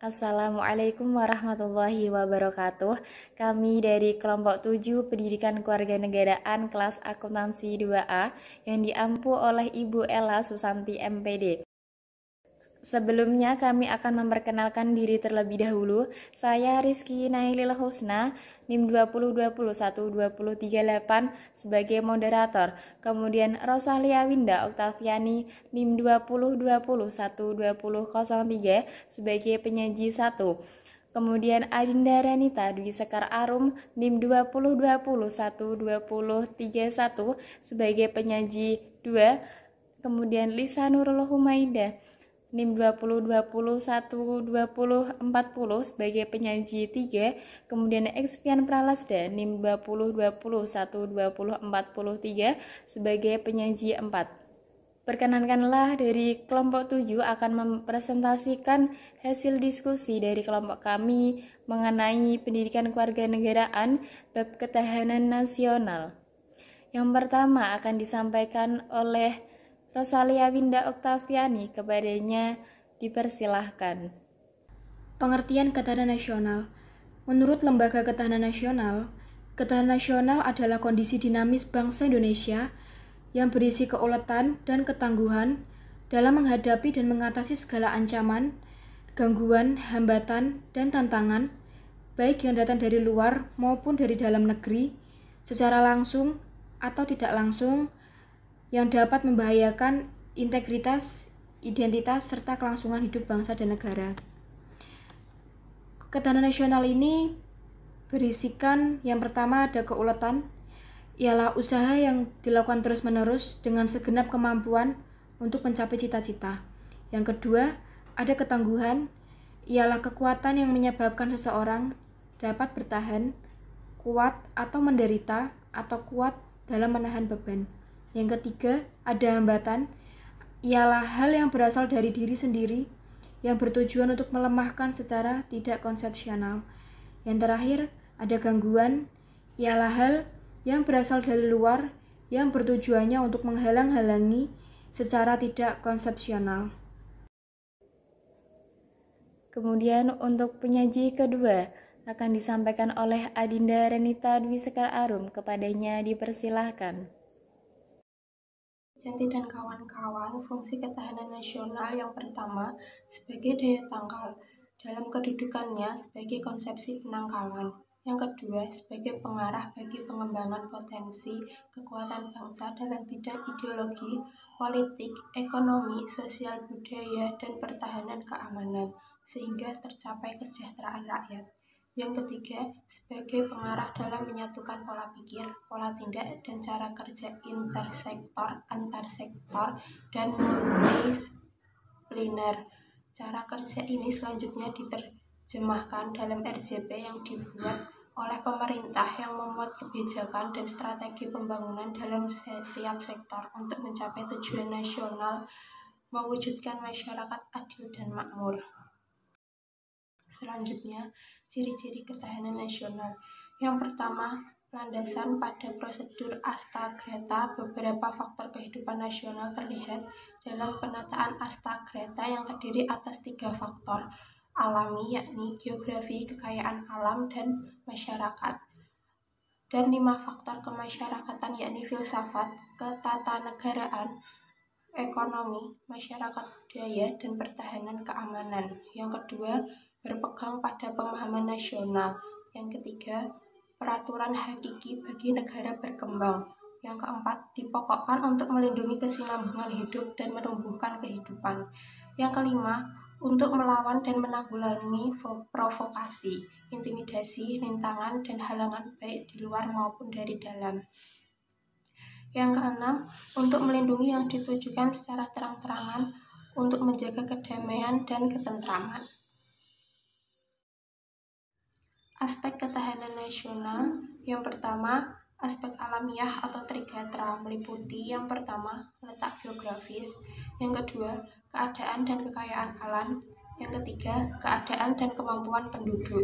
Assalamualaikum warahmatullahi wabarakatuh. Kami dari kelompok 7 Pendidikan Kewarganegaraan kelas Akuntansi 2A yang diampu oleh Ibu Ella Susanti MPD. Sebelumnya kami akan memperkenalkan diri terlebih dahulu. Saya Rizky Nailil Husna, NIM 2021-2038 sebagai moderator. Kemudian Rosalia Winda Oktaviani, NIM 2021-2003 sebagai penyaji 1. Kemudian Adinda Renita Dwi Sekar Arum, NIM 2021-2031 sebagai penyaji 2. Kemudian Lisa Nurul Humaida, NIM 2021-2040 sebagai penyaji 3, kemudian Expian Pralasda NIM 2021-2043 sebagai penyaji 4. Perkenankanlah dari kelompok 7 akan mempresentasikan hasil diskusi dari kelompok kami mengenai pendidikan kewarganegaraan bab ketahanan nasional. Yang pertama akan disampaikan oleh Rosalia Winda Oktaviani, kepadanya dipersilahkan. Pengertian ketahanan nasional. Menurut Lembaga Ketahanan Nasional, ketahanan nasional adalah kondisi dinamis bangsa Indonesia yang berisi keuletan dan ketangguhan dalam menghadapi dan mengatasi segala ancaman, gangguan, hambatan, dan tantangan, baik yang datang dari luar maupun dari dalam negeri, secara langsung atau tidak langsung, yang dapat membahayakan integritas, identitas, serta kelangsungan hidup bangsa dan negara. Ketahanan nasional ini berisikan yang pertama ada keuletan, ialah usaha yang dilakukan terus-menerus dengan segenap kemampuan untuk mencapai cita-cita. Yang kedua, ada ketangguhan, ialah kekuatan yang menyebabkan seseorang dapat bertahan, kuat atau menderita, atau kuat dalam menahan beban. Yang ketiga, ada hambatan, ialah hal yang berasal dari diri sendiri yang bertujuan untuk melemahkan secara tidak konsepsional. Yang terakhir, ada gangguan, ialah hal yang berasal dari luar yang bertujuannya untuk menghalang-halangi secara tidak konsepsional. Kemudian untuk penyaji kedua akan disampaikan oleh Adinda Renita Dwi Sekar Arum, kepadanya dipersilahkan. Jati dan kawan-kawan, fungsi ketahanan nasional yang pertama sebagai daya tangkal dalam kedudukannya sebagai konsepsi penangkalan. Yang kedua, sebagai pengarah bagi pengembangan potensi kekuatan bangsa dalam bidang ideologi, politik, ekonomi, sosial budaya, dan pertahanan keamanan, sehingga tercapai kesejahteraan rakyat. Yang ketiga, sebagai pengarah dalam menyatukan pola pikir, pola tindak, dan cara kerja intersektor, antarsektor, dan multidisipliner. Cara kerja ini selanjutnya diterjemahkan dalam RJP yang dibuat oleh pemerintah yang memuat kebijakan dan strategi pembangunan dalam setiap sektor untuk mencapai tujuan nasional, mewujudkan masyarakat adil dan makmur. Selanjutnya, ciri-ciri ketahanan nasional. Yang pertama, landasan pada prosedur Astagreta. Beberapa faktor kehidupan nasional terlihat dalam penataan Astagreta yang terdiri atas 3 faktor alami, yakni geografi, kekayaan alam, dan masyarakat, dan 5 faktor kemasyarakatan, yakni filsafat, ketatanegaraan, ekonomi, masyarakat budaya, dan pertahanan keamanan. Yang kedua, berpegang pada pemahaman nasional. Yang ketiga, peraturan hakiki bagi negara berkembang. Yang keempat, dipokokkan untuk melindungi kesinambungan hidup dan menumbuhkan kehidupan. Yang kelima, untuk melawan dan menanggulangi provokasi, intimidasi, rintangan, dan halangan baik di luar maupun dari dalam. Yang keenam, untuk melindungi yang ditujukan secara terang-terangan untuk menjaga kedamaian dan ketentraman. Aspek ketahanan nasional. Yang pertama, aspek alamiah atau trigatra, meliputi yang pertama, letak geografis, yang kedua, keadaan dan kekayaan alam, yang ketiga, keadaan dan kemampuan penduduk.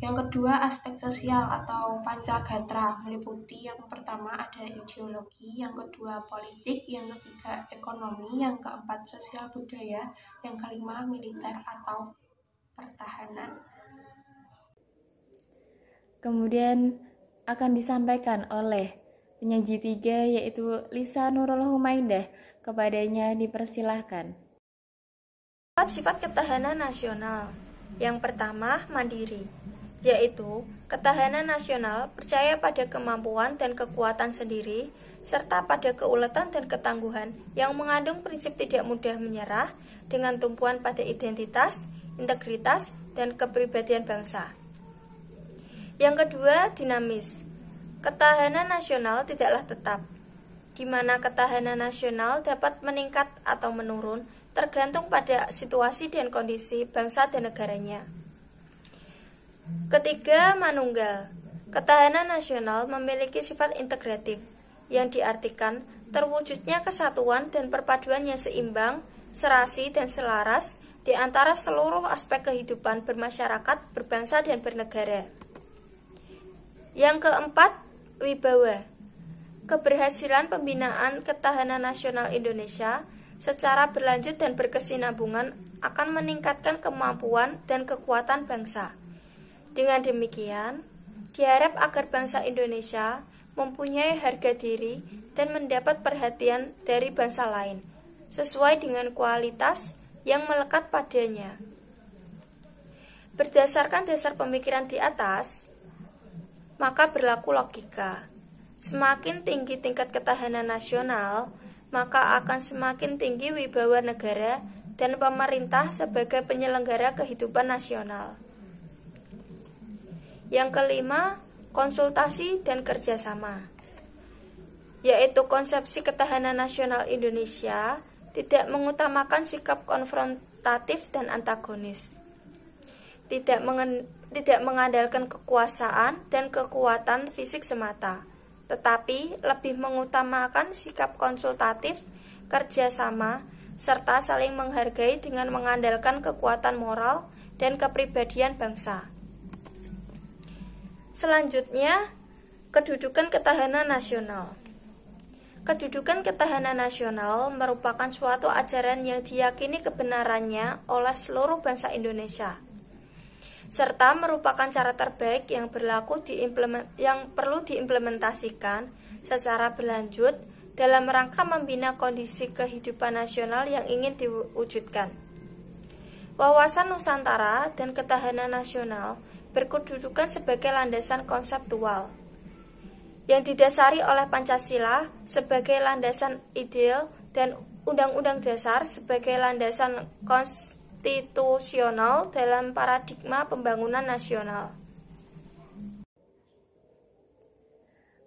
Yang kedua, aspek sosial atau pancagatra, meliputi yang pertama ada ideologi, yang kedua politik, yang ketiga ekonomi, yang keempat sosial budaya, yang kelima militer atau pertahanan. Kemudian akan disampaikan oleh penyaji 3 yaitu Lisa Nurul Humaidah. Kepadanya dipersilahkan. Sifat ketahanan nasional. Yang pertama, mandiri, yaitu ketahanan nasional percaya pada kemampuan dan kekuatan sendiri, serta pada keuletan dan ketangguhan yang mengandung prinsip tidak mudah menyerah dengan tumpuan pada identitas, integritas, dan kepribadian bangsa. Yang kedua, dinamis. Ketahanan nasional tidaklah tetap, di mana ketahanan nasional dapat meningkat atau menurun tergantung pada situasi dan kondisi bangsa dan negaranya. Ketiga, manunggal. Ketahanan nasional memiliki sifat integratif, yang diartikan terwujudnya kesatuan dan perpaduan yang seimbang, serasi, dan selaras di antara seluruh aspek kehidupan bermasyarakat, berbangsa, dan bernegara. Yang keempat, wibawa. Keberhasilan pembinaan ketahanan nasional Indonesia secara berlanjut dan berkesinambungan akan meningkatkan kemampuan dan kekuatan bangsa. Dengan demikian, diharap agar bangsa Indonesia mempunyai harga diri dan mendapat perhatian dari bangsa lain, sesuai dengan kualitas yang melekat padanya. Berdasarkan dasar pemikiran di atas, maka berlaku logika. Semakin tinggi tingkat ketahanan nasional, maka akan semakin tinggi wibawa negara dan pemerintah sebagai penyelenggara kehidupan nasional. Yang kelima, konsultasi dan kerjasama, yaitu konsepsi ketahanan nasional Indonesia tidak mengutamakan sikap konfrontatif dan antagonis, tidak mengandalkan kekuasaan dan kekuatan fisik semata, tetapi lebih mengutamakan sikap konsultatif, kerjasama, serta saling menghargai dengan mengandalkan kekuatan moral dan kepribadian bangsa. Selanjutnya, kedudukan ketahanan nasional. Kedudukan ketahanan nasional merupakan suatu ajaran yang diyakini kebenarannya oleh seluruh bangsa Indonesia, serta merupakan cara terbaik yang perlu diimplementasikan secara berlanjut dalam rangka membina kondisi kehidupan nasional yang ingin diwujudkan. Wawasan Nusantara dan ketahanan nasional berkedudukan sebagai landasan konseptual yang didasari oleh Pancasila sebagai landasan ideal dan Undang-Undang Dasar sebagai landasan konstitusional dalam paradigma pembangunan nasional.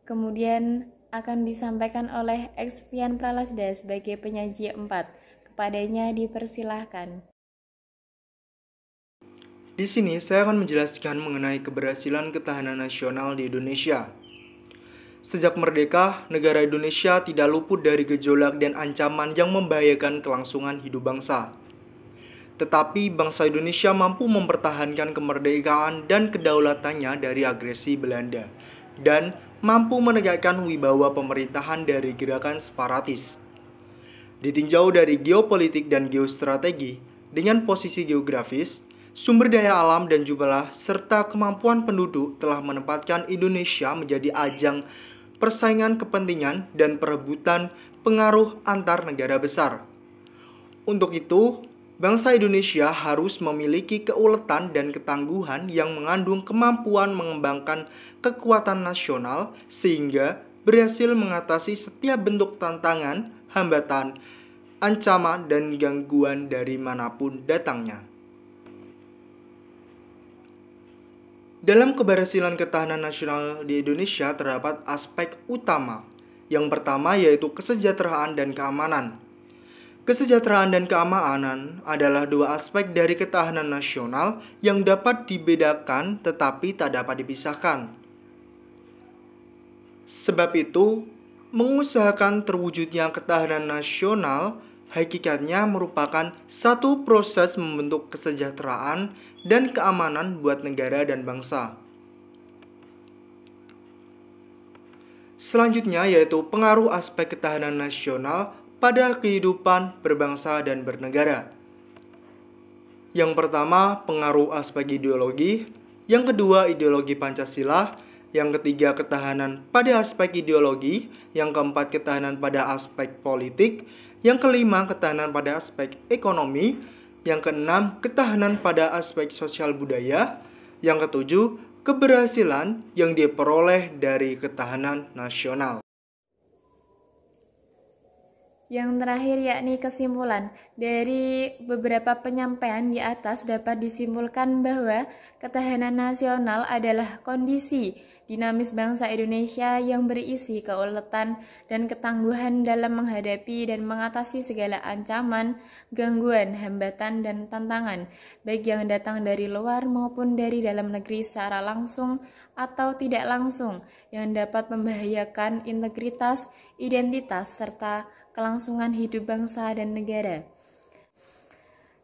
Kemudian akan disampaikan oleh Exvian Pralasda sebagai penyaji 4. Kepadanya dipersilahkan. Di sini saya akan menjelaskan mengenai keberhasilan ketahanan nasional di Indonesia. Sejak merdeka, negara Indonesia tidak luput dari gejolak dan ancaman yang membahayakan kelangsungan hidup bangsa. Tetapi bangsa Indonesia mampu mempertahankan kemerdekaan dan kedaulatannya dari agresi Belanda dan mampu menegakkan wibawa pemerintahan dari gerakan separatis. Ditinjau dari geopolitik dan geostrategi, dengan posisi geografis, sumber daya alam dan jumlah serta kemampuan penduduk telah menempatkan Indonesia menjadi ajang persaingan kepentingan dan perebutan pengaruh antar negara besar. Untuk itu, bangsa Indonesia harus memiliki keuletan dan ketangguhan yang mengandung kemampuan mengembangkan kekuatan nasional sehingga berhasil mengatasi setiap bentuk tantangan, hambatan, ancaman, dan gangguan dari manapun datangnya. Dalam keberhasilan ketahanan nasional di Indonesia terdapat aspek utama. Yang pertama yaitu kesejahteraan dan keamanan. Kesejahteraan dan keamanan adalah dua aspek dari ketahanan nasional yang dapat dibedakan tetapi tak dapat dipisahkan. Sebab itu, mengusahakan terwujudnya ketahanan nasional hakikatnya merupakan satu proses membentuk kesejahteraan dan keamanan buat negara dan bangsa. Selanjutnya yaitu pengaruh aspek ketahanan nasional pada kehidupan berbangsa dan bernegara. Yang pertama, pengaruh aspek ideologi. Yang kedua, ideologi Pancasila. Yang ketiga, ketahanan pada aspek ideologi. Yang keempat, ketahanan pada aspek politik. Yang kelima, ketahanan pada aspek ekonomi. Yang keenam, ketahanan pada aspek sosial budaya. Yang ketujuh, keberhasilan yang diperoleh dari ketahanan nasional. Yang terakhir yakni kesimpulan. Dari beberapa penyampaian di atas dapat disimpulkan bahwa ketahanan nasional adalah kondisi dinamis bangsa Indonesia yang berisi keuletan dan ketangguhan dalam menghadapi dan mengatasi segala ancaman, gangguan, hambatan, dan tantangan, baik yang datang dari luar maupun dari dalam negeri secara langsung atau tidak langsung, yang dapat membahayakan integritas, identitas, serta kelangsungan hidup bangsa dan negara.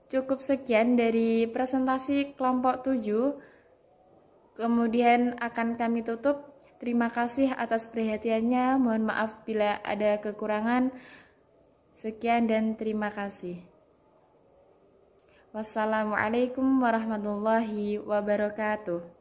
Cukup sekian dari presentasi kelompok 7. Kemudian akan kami tutup. Terima kasih atas perhatiannya. Mohon maaf bila ada kekurangan. Sekian dan terima kasih. Wassalamualaikum warahmatullahi wabarakatuh.